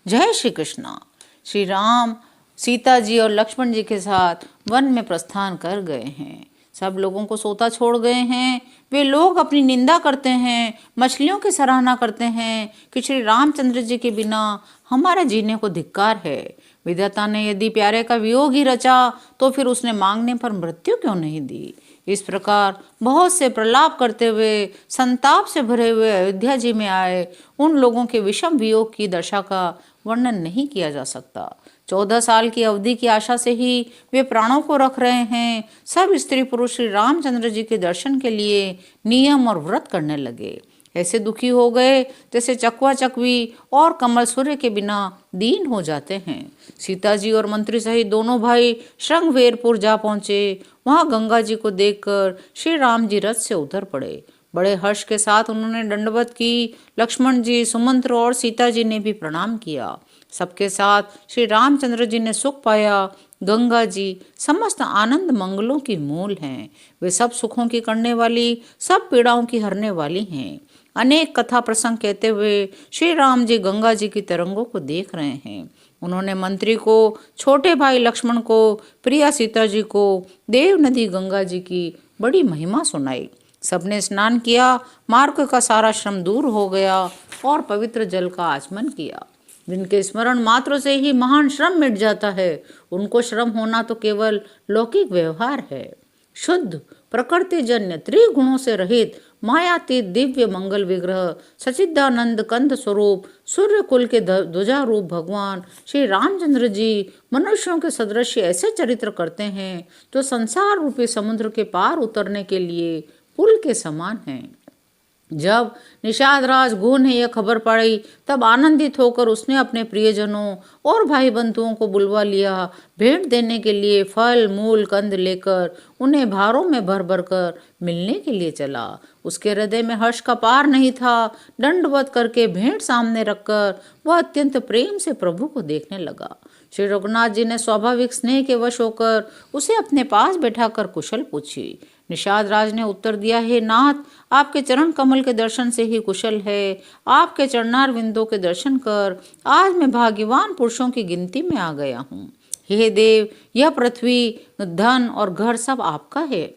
जय श्री कृष्णा। श्री राम सीता जी और लक्ष्मण जी के साथ वन में प्रस्थान कर गए हैं। सब लोगों को सोता छोड़ गए हैं। वे लोग अपनी निंदा करते हैं, मछलियों की सराहना करते हैं कि श्री रामचंद्र जी के बिना हमारे जीने को धिक्कार है। विधाता ने यदि प्यारे का वियोग ही रचा तो फिर उसने मांगने पर मृत्यु क्यों नहीं दी। इस प्रकार बहुत से प्रलाप करते हुए संताप से भरे हुए अयोध्या जी में आए उन लोगों के विषम वियोग की दशा का वर्णन नहीं किया जा सकता। 14 साल की अवधि की आशा से ही वे प्राणों को रख रहे हैं। सब स्त्री पुरुष श्री रामचंद्र जी के दर्शन के लिए नियम और व्रत करने लगे। ऐसे दुखी हो गए जैसे चकवा चकवी और कमल सूर्य के बिना दीन हो जाते हैं। सीता जी और मंत्री सहित दोनों भाई श्रृंगवेरपुर जा पहुंचे। वहां गंगा जी को देखकर श्री राम जी रथ से उतर पड़े। बड़े हर्ष के साथ उन्होंने दंडवत की। लक्ष्मण जी, सुमंत्र और सीता जी ने भी प्रणाम किया। सबके साथ श्री रामचंद्र जी ने सुख पाया। गंगा जी समस्त आनंद मंगलों की मूल हैं। वे सब सुखों की करने वाली, सब पीड़ाओं की हरने वाली हैं। अनेक कथा प्रसंग कहते हुए श्री राम जी गंगा जी की तरंगों को देख रहे हैं। उन्होंने मंत्री को, छोटे भाई लक्ष्मण को, प्रिया सीता जी को देव नदी गंगा जी की बड़ी महिमा सुनाई। सबने स्नान किया। मार्ग का सारा श्रम दूर हो गया और पवित्र जल का आचमन किया। जिनके स्मरण मात्र से ही महान श्रम मिट जाता है, उनको श्रम होना तो केवल लौकिक व्यवहार है। शुद्ध प्रकृति जन्य त्रिगुणों से रहित मायातीत दिव्य मंगल विग्रह सचिदानंद कंद स्वरूप सूर्य कुल के ध्वजा रूप भगवान श्री रामचंद्र जी मनुष्यों के सदृश ऐसे चरित्र करते हैं जो संसार रूपी समुद्र के पार उतरने के लिए पुल के समान हैं। जब निषाद राज गुह ने यह खबर पाई तब आनंदित होकर उसने अपने प्रियजनों और भाई बंधुओं को बुलवा लिया। भेंट देने के लिए फल मूल कंद लेकर उन्हें भारों में भर भर कर मिलने के लिए चला। उसके हृदय में हर्ष का पार नहीं था। दंडवत करके भेंट सामने रखकर वह अत्यंत प्रेम से प्रभु को देखने लगा। श्री रघुनाथ जी ने स्वाभाविक स्नेह के वश होकर उसे अपने पास बैठाकर कुशल पूछी। निषाद राज ने उत्तर दिया, हे नाथ, आपके चरण कमल के दर्शन से ही कुशल है। आपके चरणार विंदों के दर्शन कर आज मैं भाग्यवान पुरुषों की गिनती में आ गया हूँ। हे देव, यह पृथ्वी, धन और घर सब आपका है।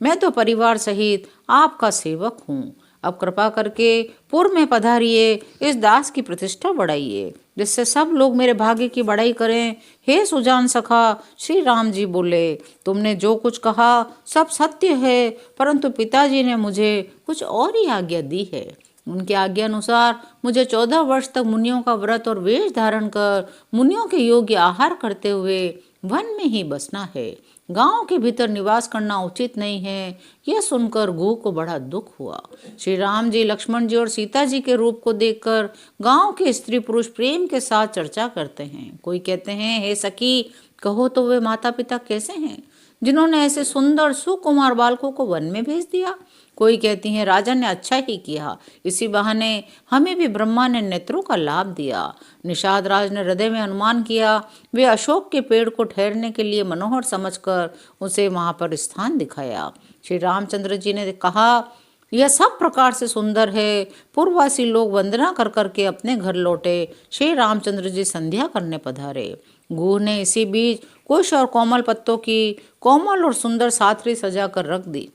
मैं तो परिवार सहित आपका सेवक हूँ। अब कृपा करके पुर में पधारिए, इस दास की प्रतिष्ठा बढ़ाइए जिससे सब लोग मेरे भाग्य की बढ़ाई करें। हे सुजान सखा, श्री राम जी बोले, तुमने जो कुछ कहा सब सत्य है, परंतु पिताजी ने मुझे कुछ और ही आज्ञा दी है। उनकी आज्ञा अनुसार मुझे 14 वर्ष तक मुनियों का व्रत और वेश धारण कर मुनियों के योग्य आहार करते हुए वन में ही बसना है। गांव के भीतर निवास करना उचित नहीं है। यह सुनकर गुह को बड़ा दुख हुआ। श्री राम जी, लक्ष्मण जी और सीता जी के रूप को देखकर गांव के स्त्री पुरुष प्रेम के साथ चर्चा करते हैं। कोई कहते हैं, हे सखी, कहो तो वे माता पिता कैसे हैं जिन्होंने ऐसे सुंदर सुकुमार बालकों को वन में भेज दिया। कोई कहती हैं, राजा ने अच्छा ही किया, इसी बहाने हमें भी ब्रह्मा ने नेत्रों का लाभ दिया। निषाद राज ने हृदय में अनुमान किया। वे अशोक के पेड़ को ठहरने के लिए मनोहर समझकर उसे वहां पर स्थान दिखाया। श्री रामचंद्र जी ने कहा, यह सब प्रकार से सुंदर है। पूर्ववासी लोग वंदना कर करके अपने घर लौटे। श्री रामचंद्र जी संध्या करने पधारे। गुह ने इसी बीच कुश और कोमल पत्तों की कोमल और सुंदर साथरी सजा कर रख दी।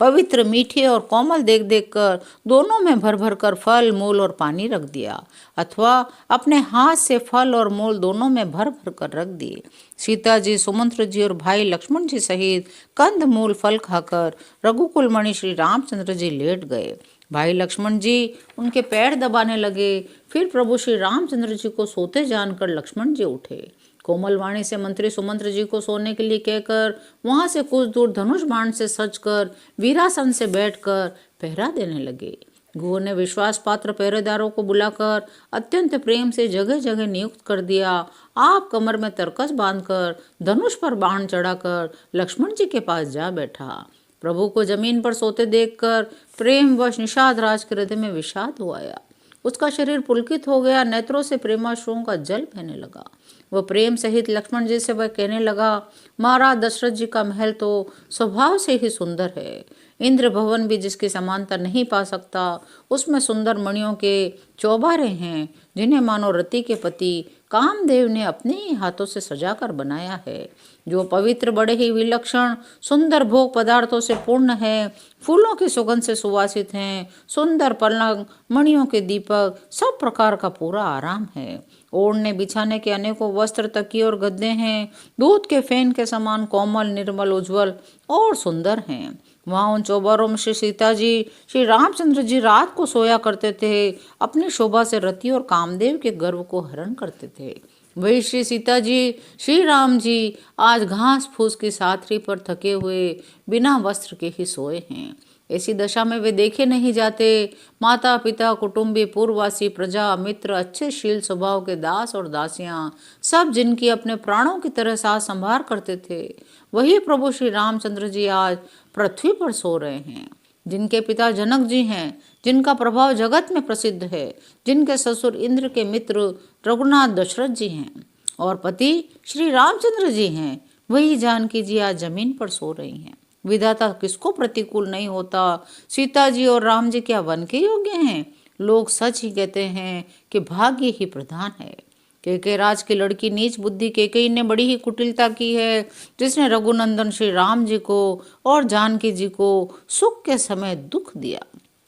पवित्र, मीठे और कोमल देख देख कर दोनों में भर भर कर फल मूल और पानी रख दिया, अथवा अपने हाथ से फल और मूल दोनों में भर भर कर रख दिए। सीता जी, सुमंत्र जी और भाई लक्ष्मण जी सहित कंद मूल फल खाकर रघुकुल मणि श्री रामचंद्र जी लेट गए। भाई लक्ष्मण जी उनके पैर दबाने लगे। फिर प्रभु श्री रामचंद्र जी को सोते जानकर लक्ष्मण जी उठे। कोमल वाणी से मंत्री सुमंत्र जी को सोने के लिए कहकर वहां से कुछ दूर धनुष बाण से सजकर वीरासन से बैठकर पहरा देने लगे। गुह ने विश्वास पात्र पहरेदारों को बुलाकर अत्यंत प्रेम से जगह जगह नियुक्त कर दिया। आप कमर में तरकस बांधकर धनुष पर बाण चढ़ाकर लक्ष्मण जी के पास जा बैठा। प्रभु को जमीन पर सोते देखकर प्रेमवश निषाद राज के हृदय में विषाद हो आया। उसका शरीर पुलकित हो गया। नेत्रों से प्रेमाश्रुओं का जल बहने लगा। वह प्रेम सहित लक्ष्मण जी से वह कहने लगा, महाराज दशरथ जी का महल तो स्वभाव से ही सुंदर है। इंद्र भवन भी जिसकी समानता नहीं पा सकता। उसमें सुंदर मणियों के चौबारे हैं जिन्हें मानो रति के पति कामदेव ने अपने ही हाथों से सजाकर बनाया है, जो पवित्र, बड़े ही विलक्षण सुंदर भोग पदार्थों से पूर्ण है, फूलों की सुगंध से सुवासित हैं, सुंदर पलंग, मणियों के दीपक, सब प्रकार का पूरा आराम है। ओढ़ने बिछाने के अनेकों वस्त्र, तकिए और गद्दे हैं, दूध के फेन के समान कोमल, निर्मल, उज्जवल और सुंदर हैं। वहाँ उन चौबारों में श्री सीता जी, श्री रामचंद्र जी रात को सोया करते थे, अपनी शोभा से रति और कामदेव के गर्व को हरण करते थे। वही श्री सीता जी, श्री राम जी आज घास फूस की साथरी पर थके हुए बिना वस्त्र के ही सोए हैं। ऐसी दशा में वे देखे नहीं जाते। माता पिता, कुटुंबी, पूर्ववासी, प्रजा, मित्र, अच्छे शील स्वभाव के दास और दासियां, सब जिनकी अपने प्राणों की तरह साथ संभार करते थे, वही प्रभु श्री रामचंद्र जी आज पृथ्वी पर सो रहे हैं। जिनके पिता जनक जी हैं, जिनका प्रभाव जगत में प्रसिद्ध है, जिनके ससुर इंद्र के मित्र रघुनाथ दशरथ जी हैं और पति श्री रामचंद्र जी हैं, वही जानकी जी आज जमीन पर सो रही हैं। विधाता किसको प्रतिकूल नहीं होता। सीता जी और राम जी क्या वन के योग्य हैं? लोग सच ही कहते हैं कि भाग्य ही प्रधान है। केके राज की लड़की नीच बुद्धि केकई ने बड़ी ही कुटिलता की है, जिसने रघुनंदन श्री राम जी को और जानकी जी को सुख के समय दुख दिया।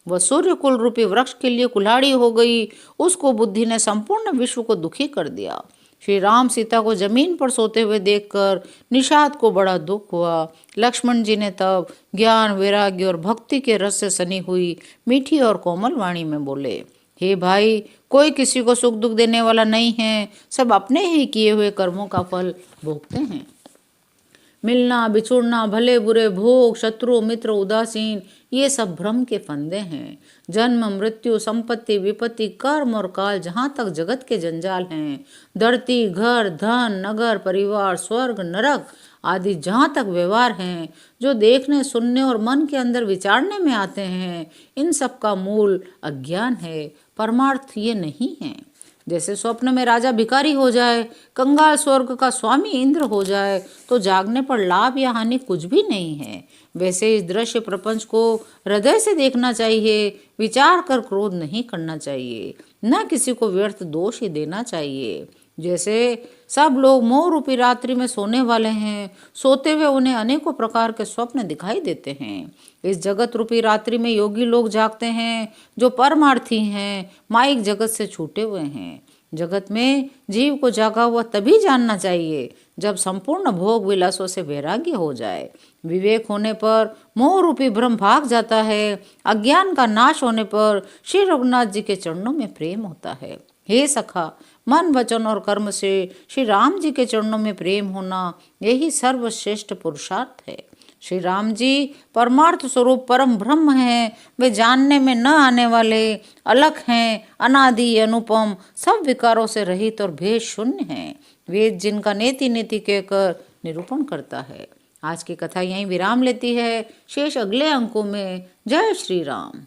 वह सूर्य कुल रूपी वृक्ष के लिए कुल्हाड़ी हो गई। उसको बुद्धि ने संपूर्ण विश्व को दुखी कर दिया। श्री राम सीता को जमीन पर सोते हुए देखकर निषाद को बड़ा दुख हुआ। लक्ष्मण जी ने तब ज्ञान, वैराग्य और भक्ति के रस से सनी हुई मीठी और कोमल वाणी में बोले, हे भाई, कोई किसी को सुख दुख देने वाला नहीं है, सब अपने ही किए हुए कर्मों का फल भोगते हैं। मिलना, बिछुड़ना, भले बुरे, भोग, शत्रु, मित्र, उदासीन, ये सब भ्रम के फंदे हैं। जन्म, मृत्यु, संपत्ति, विपत्ति, कर्म और काल, जहाँ तक जगत के जंजाल हैं, धरती, घर, धन, नगर, परिवार, स्वर्ग, नरक आदि जहाँ तक व्यवहार हैं, जो देखने, सुनने और मन के अंदर विचारने में आते हैं, इन सब का मूल अज्ञान है, परमार्थ ये नहीं है। जैसे स्वप्न में राजा भिखारी हो जाए, कंगाल स्वर्ग का स्वामी इंद्र हो जाए, तो जागने पर लाभ या हानि कुछ भी नहीं है, वैसे इस दृश्य प्रपंच को हृदय से देखना चाहिए, विचार कर क्रोध नहीं करना चाहिए, न किसी को व्यर्थ दोष ही देना चाहिए। जैसे सब लोग मोह रूपी रात्रि में सोने वाले हैं, सोते हुए उन्हें अनेकों प्रकार के स्वप्न दिखाई देते हैं। इस जगत रूपी रात्रि में योगी लोग जागते हैं, जो परमार्थी हैं, माइक जगत से छूटे हुए हैं। जगत में जीव को जागा हुआ तभी जानना चाहिए जब संपूर्ण भोग विलासों से वैराग्य हो जाए। विवेक होने पर मोह रूपी भ्रम भाग जाता है। अज्ञान का नाश होने पर श्री रघुनाथ जी के चरणों में प्रेम होता है। हे सखा, मन, वचन और कर्म से श्री राम जी के चरणों में प्रेम होना, यही सर्वश्रेष्ठ पुरुषार्थ है। श्री राम जी परमार्थ स्वरूप परम ब्रह्म हैं। वे जानने में न आने वाले, अलग हैं, अनादि, अनुपम, सब विकारों से रहित और भेद शून्य हैं। वेद जिनका नेति नेति कहकर निरूपण करता है। आज की कथा यहीं विराम लेती है, शेष अगले अंकों में। जय श्री राम।